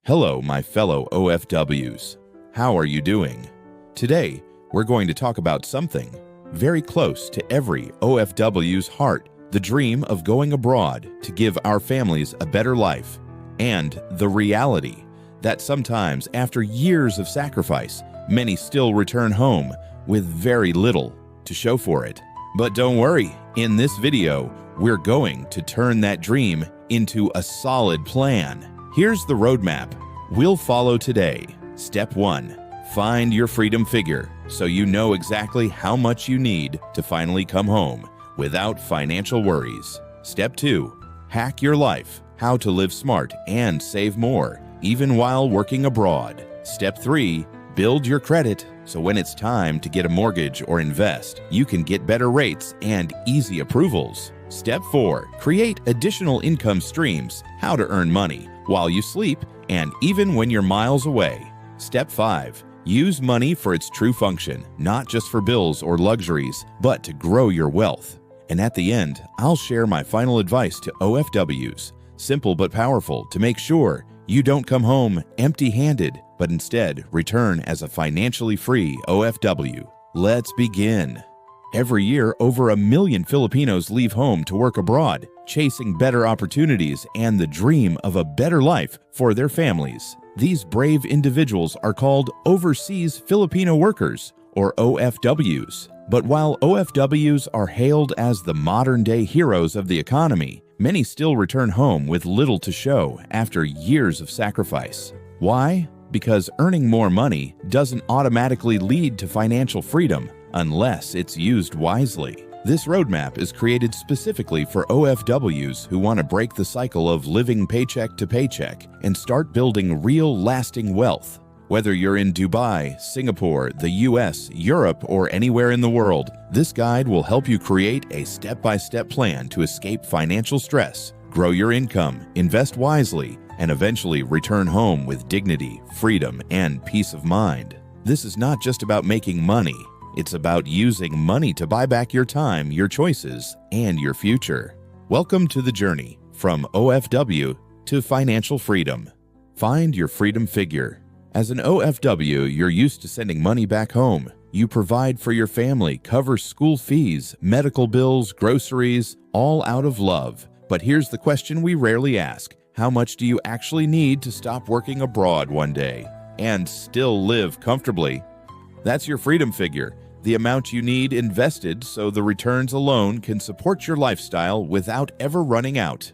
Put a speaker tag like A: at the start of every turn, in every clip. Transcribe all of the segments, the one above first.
A: Hello, my fellow OFWs. How are you doing? Today, we're going to talk about something very close to every OFW's heart, the dream of going abroad to give our families a better life, and the reality that sometimes after years of sacrifice, many still return home with very little to show for it. But don't worry, in this video, we're going to turn that dream into a solid plan. Here's the roadmap we'll follow today. Step 1. Find your freedom figure so you know exactly how much you need to finally come home without financial worries. Step 2. Hack your life, how to live smart and save more, even while working abroad. Step 3. Build your credit so when it's time to get a mortgage or invest, you can get better rates and easy approvals. Step 4. Create additional income streams, how to earn money while you sleep and even when you're miles away. Step 5. Use money for its true function, not just for bills or luxuries, but to grow your wealth. And at the end, I'll share my final advice to OFWs, simple but powerful, to make sure you don't come home empty-handed, but instead return as a financially free OFW. Let's begin. Every year, over 1 million Filipinos leave home to work abroad, chasing better opportunities and the dream of a better life for their families. These brave individuals are called Overseas Filipino Workers, or OFWs. But while OFWs are hailed as the modern-day heroes of the economy, many still return home with little to show after years of sacrifice. Why? Because earning more money doesn't automatically lead to financial freedom unless it's used wisely. This roadmap is created specifically for OFWs who want to break the cycle of living paycheck to paycheck and start building real lasting wealth. Whether you're in Dubai, Singapore, the US, Europe, or anywhere in the world, this guide will help you create a step-by-step plan to escape financial stress, grow your income, invest wisely, and eventually return home with dignity, freedom, and peace of mind. This is not just about making money. It's about using money to buy back your time, your choices, and your future. Welcome to the journey from OFW to financial freedom. Find your freedom figure. As an OFW, you're used to sending money back home. You provide for your family, cover school fees, medical bills, groceries, all out of love. But here's the question we rarely ask. How much do you actually need to stop working abroad one day and still live comfortably? That's your freedom figure, the amount you need invested so the returns alone can support your lifestyle without ever running out.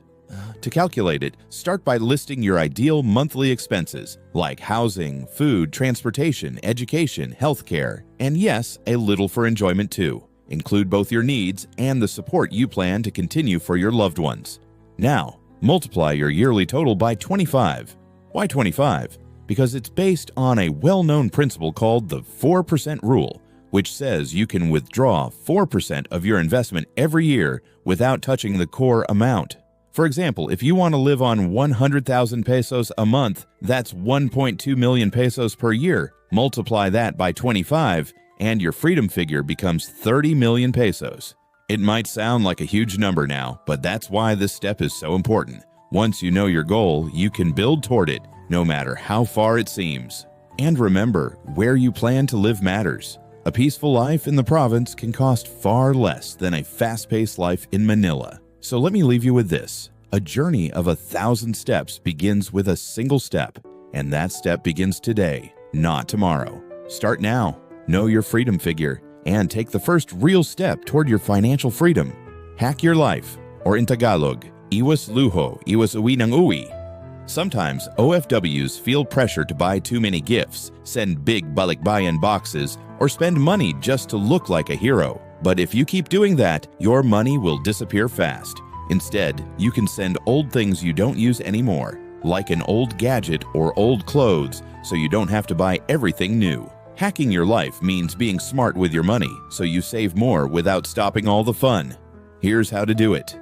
A: To calculate it, start by listing your ideal monthly expenses like housing, food, transportation, education, healthcare, and yes, a little for enjoyment too. Include both your needs and the support you plan to continue for your loved ones. Now, multiply your yearly total by 25. Why 25? Because it's based on a well-known principle called the 4% rule, which says you can withdraw 4% of your investment every year without touching the core amount. For example, if you want to live on 100,000 pesos a month, that's 1.2 million pesos per year. Multiply that by 25, and your freedom figure becomes 30 million pesos. It might sound like a huge number now, but that's why this step is so important. Once you know your goal, you can build toward it, no matter how far it seems. And remember, where you plan to live matters. A peaceful life in the province can cost far less than a fast-paced life in Manila. So let me leave you with this. A journey of 1,000 steps begins with a single step, and that step begins today, not tomorrow. Start now, know your freedom figure, and take the first real step toward your financial freedom. Hack your life, or in Tagalog, iwas luho, iwas uwi ng uwi. Sometimes OFWs feel pressure to buy too many gifts, send big balikbayan boxes, or spend money just to look like a hero. But if you keep doing that, your money will disappear fast. Instead, you can send old things you don't use anymore, like an old gadget or old clothes, so you don't have to buy everything new. Hacking your life means being smart with your money, so you save more without stopping all the fun. Here's how to do it.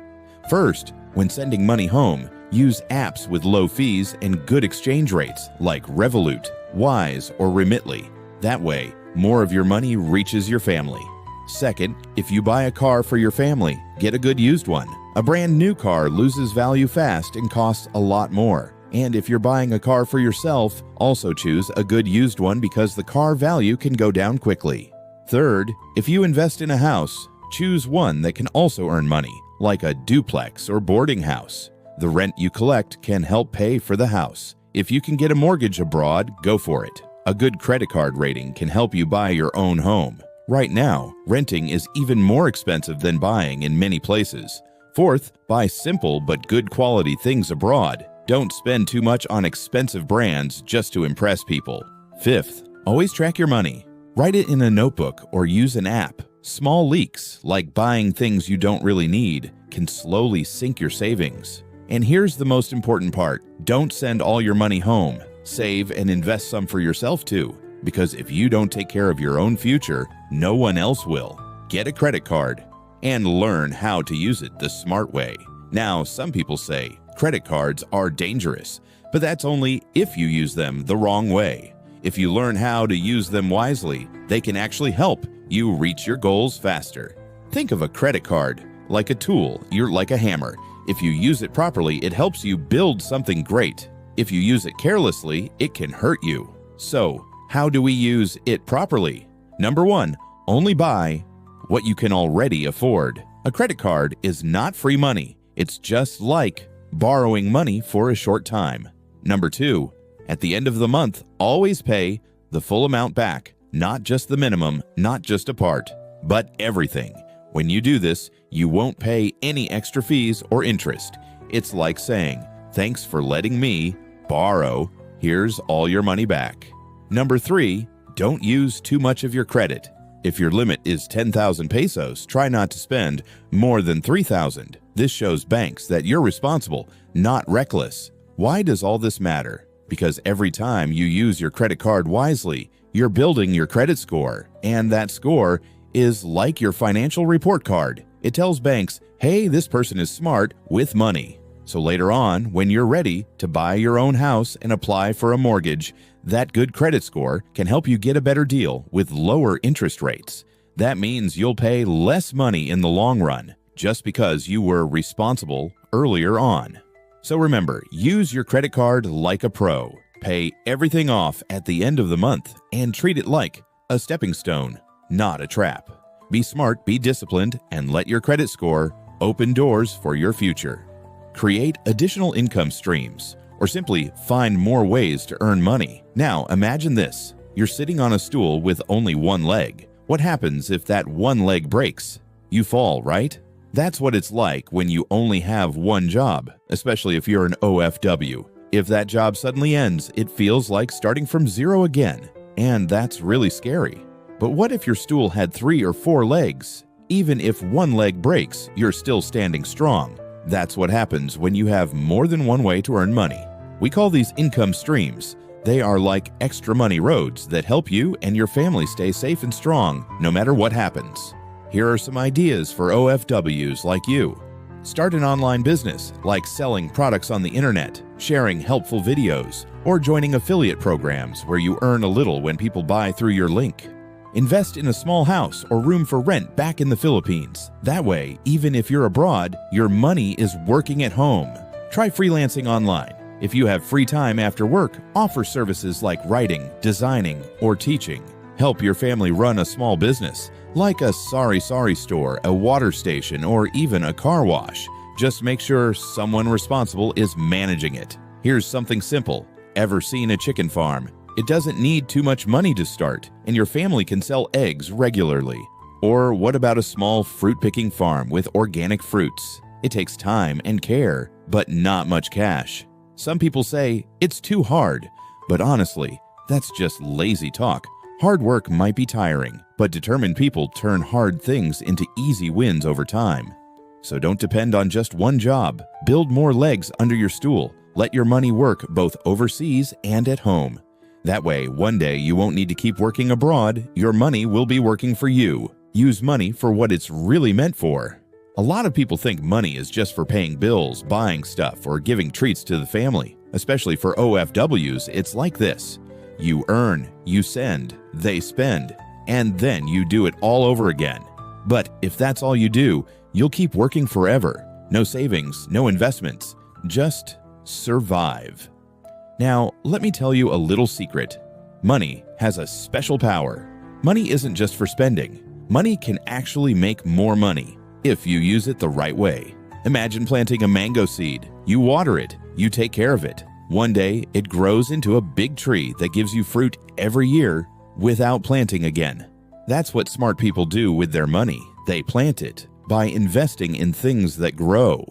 A: First, when sending money home, use apps with low fees and good exchange rates like Revolut, Wise, or Remitly. That way, more of your money reaches your family. Second, if you buy a car for your family, get a good used one. A brand new car loses value fast and costs a lot more. And if you're buying a car for yourself, also choose a good used one because the car value can go down quickly. Third, if you invest in a house, choose one that can also earn money, like a duplex or boarding house. The rent you collect can help pay for the house. If you can get a mortgage abroad, go for it. A good credit card rating can help you buy your own home. Right now, renting is even more expensive than buying in many places. Fourth, buy simple but good quality things abroad. Don't spend too much on expensive brands just to impress people. Fifth, always track your money. Write it in a notebook or use an app. Small leaks, like buying things you don't really need, can slowly sink your savings. And here's the most important part. Don't send all your money home. Save and invest some for yourself too, because if you don't take care of your own future, no one else will. Get a credit card and learn how to use it the smart way. Now, some people say credit cards are dangerous, but that's only if you use them the wrong way. If you learn how to use them wisely, they can actually help you reach your goals faster. Think of a credit card like a tool. You're like a hammer. If you use it properly, it helps you build something great. If you use it carelessly, it can hurt you. So, how do we use it properly? Number 1, only buy what you can already afford. A credit card is not free money. It's just like borrowing money for a short time. Number 2, at the end of the month, always pay the full amount back, not just the minimum, not just a part, but everything. When you do this, you won't pay any extra fees or interest. It's like saying, thanks for letting me borrow. Here's all your money back. Number 3, don't use too much of your credit. If your limit is 10,000 pesos, try not to spend more than 3,000. This shows banks that you're responsible, not reckless. Why does all this matter? Because every time you use your credit card wisely, you're building your credit score, and that score is like your financial report card. It tells banks, hey, this person is smart with money. So later on, when you're ready to buy your own house and apply for a mortgage, that good credit score can help you get a better deal with lower interest rates. That means you'll pay less money in the long run, just because you were responsible earlier on. So remember, use your credit card like a pro. Pay everything off at the end of the month and treat it like a stepping stone, not a trap. Be smart, be disciplined, and let your credit score open doors for your future. Create additional income streams, or simply find more ways to earn money. Now, imagine this. You're sitting on a stool with only one leg. What happens if that one leg breaks? You fall, right? That's what it's like when you only have one job, especially if you're an OFW. If that job suddenly ends, it feels like starting from zero again, and that's really scary. But what if your stool had 3 or 4 legs? Even if one leg breaks, you're still standing strong. That's what happens when you have more than one way to earn money. We call these income streams. They are like extra money roads that help you and your family stay safe and strong no matter what happens. Here are some ideas for OFWs like you. Start an online business, like selling products on the internet, sharing helpful videos, or joining affiliate programs where you earn a little when people buy through your link. Invest in a small house or room for rent back in the Philippines. That way, even if you're abroad, your money is working at home. Try freelancing online. If you have free time after work, offer services like writing, designing, or teaching. Help your family run a small business, like a sari store, a water station, or even a car wash. Just make sure someone responsible is managing it. Here's something simple. Ever seen a chicken farm? It doesn't need too much money to start, and your family can sell eggs regularly. Or what about a small fruit-picking farm with organic fruits? It takes time and care, but not much cash. Some people say it's too hard, but honestly, that's just lazy talk. Hard work might be tiring, but determined people turn hard things into easy wins over time. So don't depend on just one job. Build more legs under your stool. Let your money work both overseas and at home. That way, one day you won't need to keep working abroad. Your money will be working for you. Use money for what it's really meant for. A lot of people think money is just for paying bills, buying stuff, or giving treats to the family. Especially for OFWs, it's like this. You earn, you send, they spend, and then you do it all over again. But if that's all you do, you'll keep working forever. No savings, no investments, just survive. Now, let me tell you a little secret. Money has a special power. Money isn't just for spending. Money can actually make more money if you use it the right way. Imagine planting a mango seed. You water it, you take care of it. One day, it grows into a big tree that gives you fruit every year without planting again. That's what smart people do with their money. They plant it by investing in things that grow.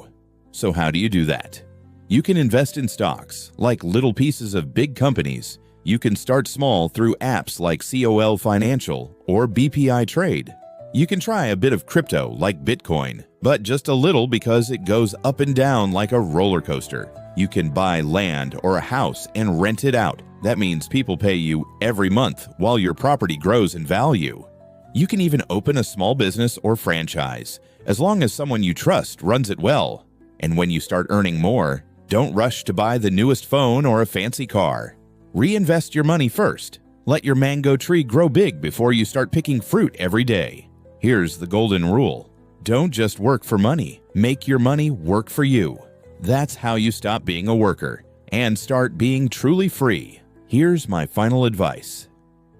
A: So how do you do that? You can invest in stocks, like little pieces of big companies. You can start small through apps like COL Financial or BPI Trade. You can try a bit of crypto like Bitcoin, but just a little because it goes up and down like a roller coaster. You can buy land or a house and rent it out. That means people pay you every month while your property grows in value. You can even open a small business or franchise, as long as someone you trust runs it well. And when you start earning more, don't rush to buy the newest phone or a fancy car. Reinvest your money first. Let your mango tree grow big before you start picking fruit every day. Here's the golden rule. Don't just work for money. Make your money work for you. That's how you stop being a worker and start being truly free. Here's my final advice.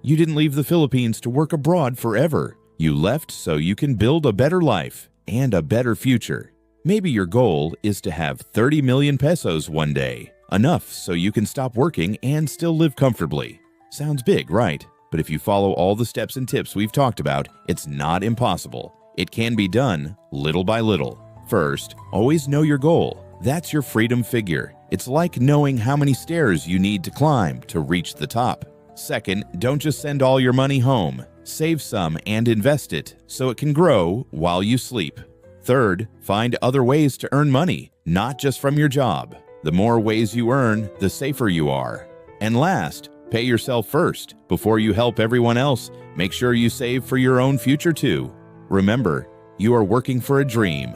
A: You didn't leave the Philippines to work abroad forever. You left so you can build a better life and a better future. Maybe your goal is to have 30 million pesos one day, enough so you can stop working and still live comfortably. Sounds big, right? But if you follow all the steps and tips we've talked about, it's not impossible. It can be done little by little. First, always know your goal. That's your freedom figure. It's like knowing how many stairs you need to climb to reach the top. Second, don't just send all your money home. Save some and invest it so it can grow while you sleep. Third, find other ways to earn money, not just from your job. The more ways you earn, the safer you are. And last, pay yourself first. Before you help everyone else, make sure you save for your own future too. Remember, you are working for a dream.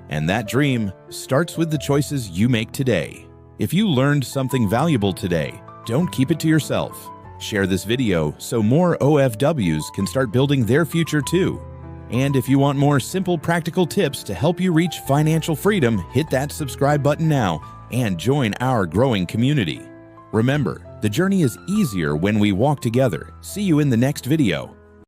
A: And that dream starts with the choices you make today. If you learned something valuable today, don't keep it to yourself. Share this video so more OFWs can start building their future too. And if you want more simple, practical tips to help you reach financial freedom, hit that subscribe button now and join our growing community. Remember, the journey is easier when we walk together. See you in the next video.